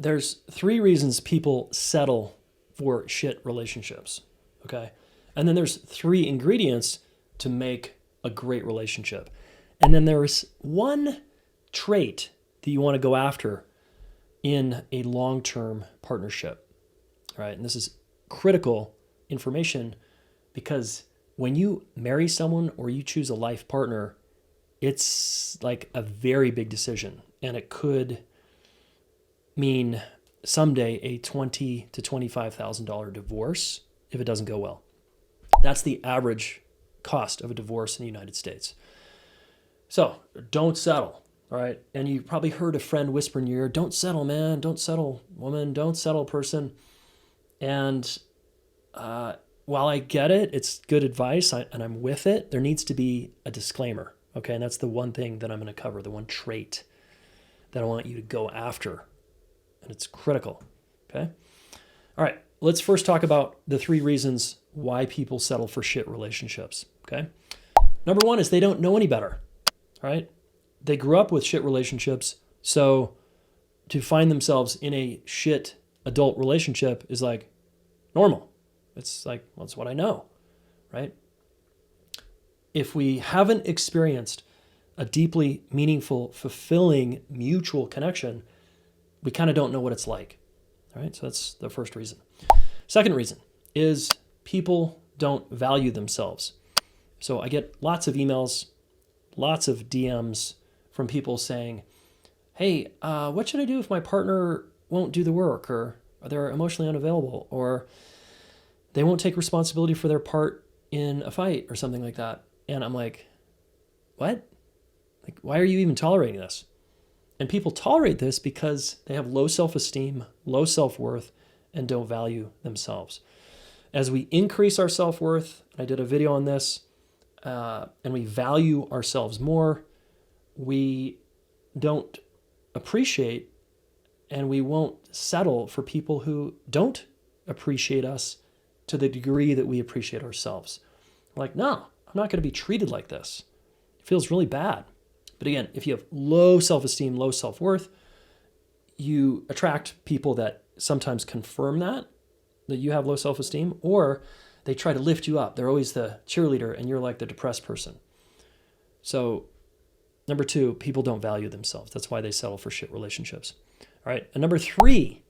there's three reasons people settle for shit relationships, okay? And then there's three ingredients to make a great relationship. And then there's one trait that you want to go after in a long-term partnership, right? And this is critical information because when you marry someone or you choose a life partner, it's like a very big decision, and it could mean someday a $20,000 to $25,000 divorce if it doesn't go well. That's the average cost of a divorce in the United States. So don't settle, all right? And you probably heard a friend whisper in your ear, don't settle, man, don't settle, woman, don't settle, person. And while I get it, it's good advice, and I'm with it, there needs to be a disclaimer, okay? And that's the one thing that I'm going to cover, the one trait that I want you to go after. And it's critical, okay? All right, let's first talk about the three reasons why people settle for shit relationships, okay? Number one is they don't know any better, right? They grew up with shit relationships, so to find themselves in a shit adult relationship is like normal. It's like, well, it's what I know, right? If we haven't experienced a deeply meaningful, fulfilling, mutual connection, we kind of don't know what it's like, all right? So that's the first reason. Second reason is people don't value themselves. So I get lots of emails, lots of DMs from people saying, hey, what should I do if my partner won't do the work, or they're emotionally unavailable, or they won't take responsibility for their part in a fight or something like that? And I'm like, what? Like, why are you even tolerating this? And people tolerate this because they have low self-esteem, low self-worth, and don't value themselves. As we increase our self-worth, I did a video on this, and we value ourselves more, we don't appreciate and we won't settle for people who don't appreciate us to the degree that we appreciate ourselves. Like, no, I'm not going to be treated like this. It feels really bad. But again, if you have low self-esteem, low self-worth, you attract people that sometimes confirm that you have low self-esteem, or they try to lift you up. They're always the cheerleader and you're like the depressed person. So number two, people don't value themselves. That's why they settle for shit relationships. All right. And number three,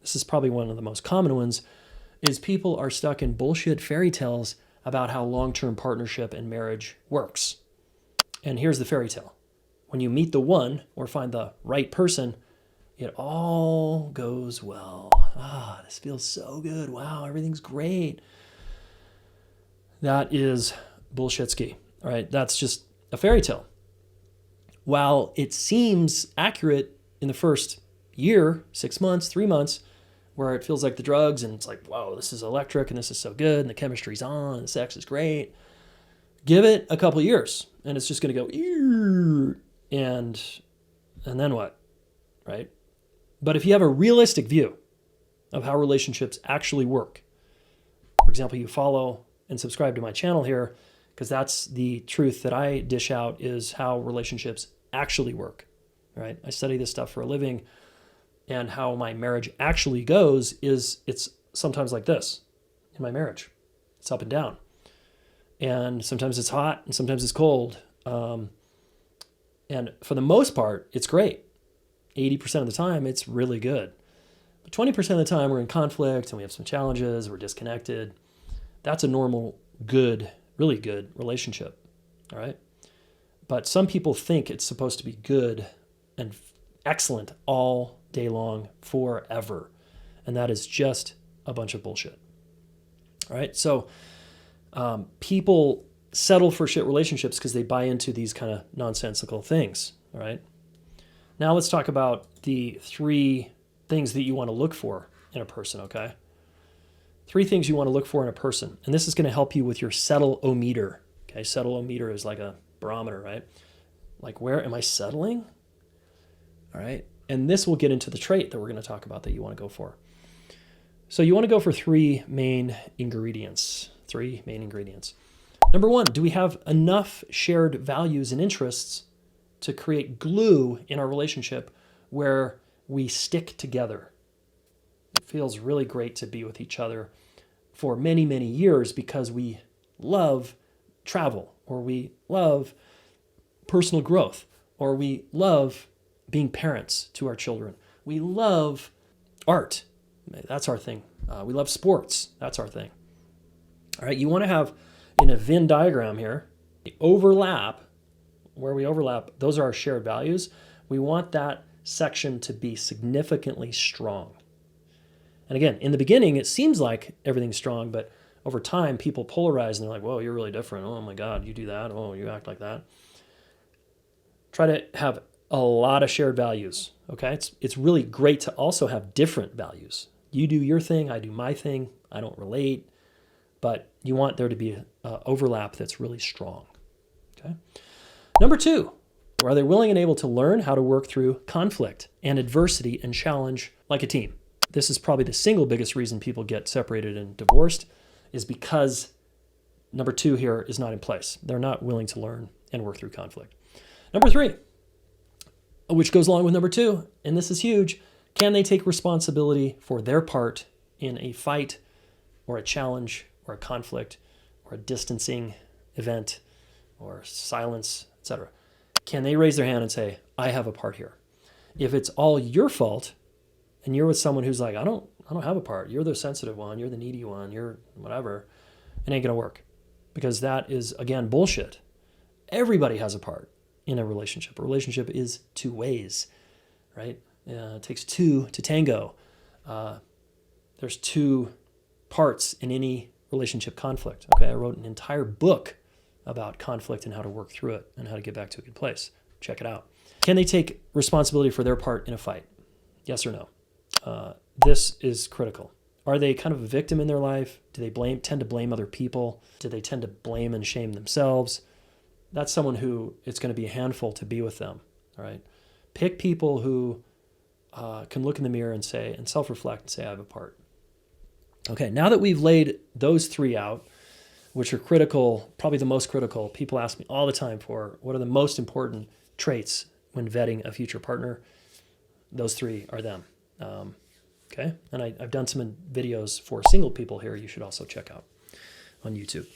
this is probably one of the most common ones, is people are stuck in bullshit fairy tales about how long-term partnership and marriage works. And here's the fairy tale. When you meet the one or find the right person, it all goes well. This feels so good. Wow, everything's great. That is bullshitski. All right, that's just a fairy tale. While it seems accurate in the first year, 6 months, 3 months, where it feels like the drugs and it's like, whoa, this is electric and this is so good and the chemistry's on and the sex is great. Give it a couple years and it's just going to go, and then what, right? But if you have a realistic view of how relationships actually work, for example, you follow and subscribe to my channel here, because that's the truth that I dish out, is how relationships actually work, right? I study this stuff for a living, and how my marriage actually goes is it's sometimes like this in my marriage. It's up and down. And sometimes it's hot and sometimes it's cold. And for the most part, it's great. 80% of the time, it's really good. But 20% of the time, we're in conflict and we have some challenges, we're disconnected. That's a normal, good, really good relationship, all right? But some people think it's supposed to be good and excellent all day long, forever. And that is just a bunch of bullshit, all right? So people settle for shit relationships because they buy into these kind of nonsensical things, all right? Now let's talk about the three things that you want to look for in a person, okay? 3 things you want to look for in a person. And this is going to help you with your settle-o-meter, okay? Settle-o-meter is like a barometer, right? Like, where am I settling? All right? And this will get into the trait that we're going to talk about that you want to go for. So you want to go for 3 main ingredients. 3 main ingredients. Number 1, do we have enough shared values and interests to create glue in our relationship where we stick together. It feels really great to be with each other for many, many years because we love travel, or we love personal growth, or we love being parents to our children. We love art. That's our thing. We love sports. That's our thing. All right, you want to have in a Venn diagram here, the overlap, where we overlap, those are our shared values. We want that section to be significantly strong. And again, in the beginning, it seems like everything's strong, but over time, people polarize and they're like, whoa, you're really different. Oh my God, you do that. Oh, you act like that. Try to have a lot of shared values, okay? It's really great to also have different values. You do your thing, I do my thing. I don't relate, but you want there to be an overlap that's really strong, okay? Number 2, are they willing and able to learn how to work through conflict and adversity and challenge like a team? This is probably the single biggest reason people get separated and divorced, is because number 2 here is not in place. They're not willing to learn and work through conflict. Number 3, which goes along with number 2, and this is huge, can they take responsibility for their part in a fight or a challenge or a conflict or a distancing event or silence, etc.? Can they raise their hand and say, I have a part here? If it's all your fault and you're with someone who's like, I don't have a part, you're the sensitive one, you're the needy one, you're whatever, it ain't gonna work, because that is, again, bullshit. Everybody has a part in a relationship. A relationship is 2 ways, right? It takes 2 to tango. There's 2 parts in any relationship conflict. Okay, I wrote an entire book about conflict and how to work through it and how to get back to a good place. Check it out. Can they take responsibility for their part in a fight? Yes or no? This is critical. Are they kind of a victim in their life? Do they tend to blame other people? Do they tend to blame and shame themselves? That's someone who it's going to be a handful to be with them. All right. Pick people who can look in the mirror and say, and self-reflect and say, I have a part. Okay. Now that we've laid those 3 out, which are critical, probably the most critical, people ask me all the time for what are the most important traits when vetting a future partner. Those 3 are them. Okay. And I've done some videos for single people here. You should also check out on YouTube.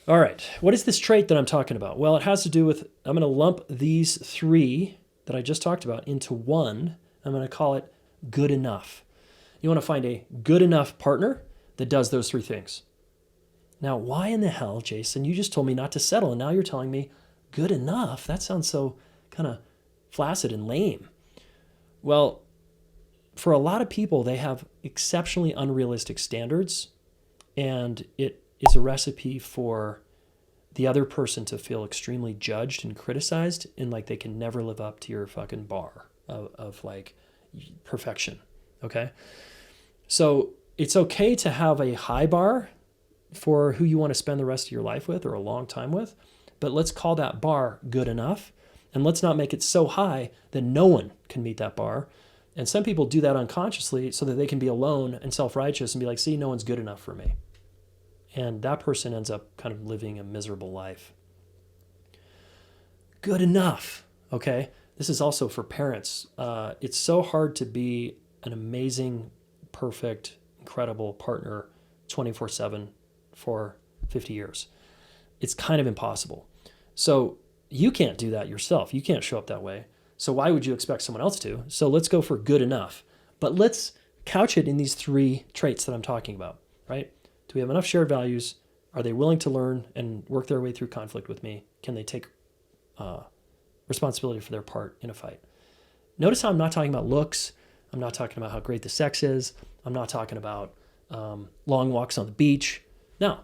All right, what is this trait that I'm talking about? Well, it has to do with, I'm going to lump these 3 that I just talked about into one. I'm going to call it good enough. You want to find a good enough partner that does those 3 things. Now, why in the hell, Jayson, you just told me not to settle, and now you're telling me good enough? That sounds so kind of flaccid and lame. Well, for a lot of people, they have exceptionally unrealistic standards, and it is a recipe for the other person to feel extremely judged and criticized, and like they can never live up to your fucking bar of like perfection. Okay. So it's okay to have a high bar for who you want to spend the rest of your life with or a long time with, but let's call that bar good enough. And let's not make it so high that no one can meet that bar. And some people do that unconsciously so that they can be alone and self-righteous and be like, see, no one's good enough for me. And that person ends up kind of living a miserable life. Good enough, okay? This is also for parents. It's so hard to be an amazing, perfect, incredible partner 24/7 for 50 years. It's kind of impossible. So you can't do that yourself. You can't show up that way. So why would you expect someone else to? So let's go for good enough. But let's couch it in these 3 traits that I'm talking about, right? Do we have enough shared values? Are they willing to learn and work their way through conflict with me? Can they take responsibility for their part in a fight? Notice how I'm not talking about looks. I'm not talking about how great the sex is. I'm not talking about long walks on the beach. No,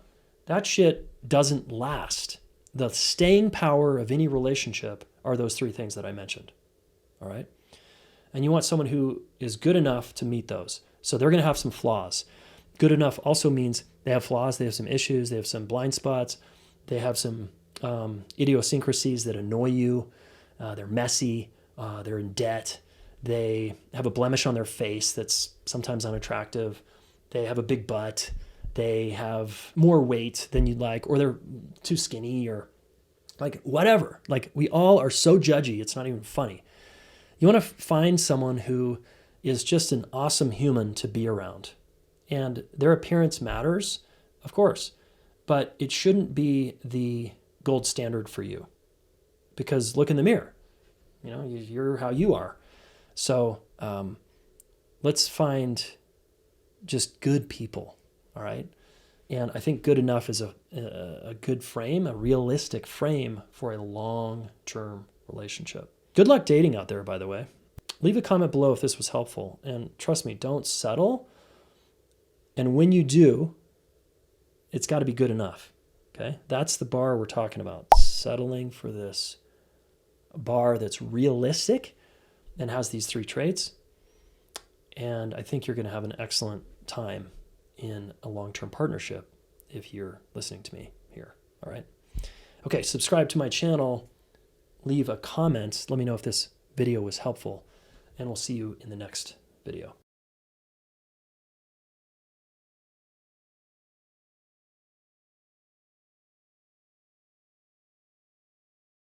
that shit doesn't last. The staying power of any relationship are those 3 things that I mentioned. All right? And you want someone who is good enough to meet those. So they're going to have some flaws. Good enough also means they have flaws, they have some issues, they have some blind spots, they have some idiosyncrasies that annoy you, they're messy, they're in debt, they have a blemish on their face that's sometimes unattractive, they have a big butt, they have more weight than you'd like, or they're too skinny, or like whatever. Like we all are so judgy, it's not even funny. You want to find someone who is just an awesome human to be around. And their appearance matters, of course, but it shouldn't be the gold standard for you. Because look in the mirror. You're how you are. So let's find just good people, all right? And I think good enough is a good frame, a realistic frame for a long-term relationship. Good luck dating out there, by the way. Leave a comment below if this was helpful. And trust me, don't settle. And when you do, it's got to be good enough, okay? That's the bar we're talking about. Settling for this bar that's realistic and has these 3 traits. And I think you're going to have an excellent time in a long-term partnership if you're listening to me here, all right? Okay, subscribe to my channel, leave a comment, let me know if this video was helpful, and we'll see you in the next video.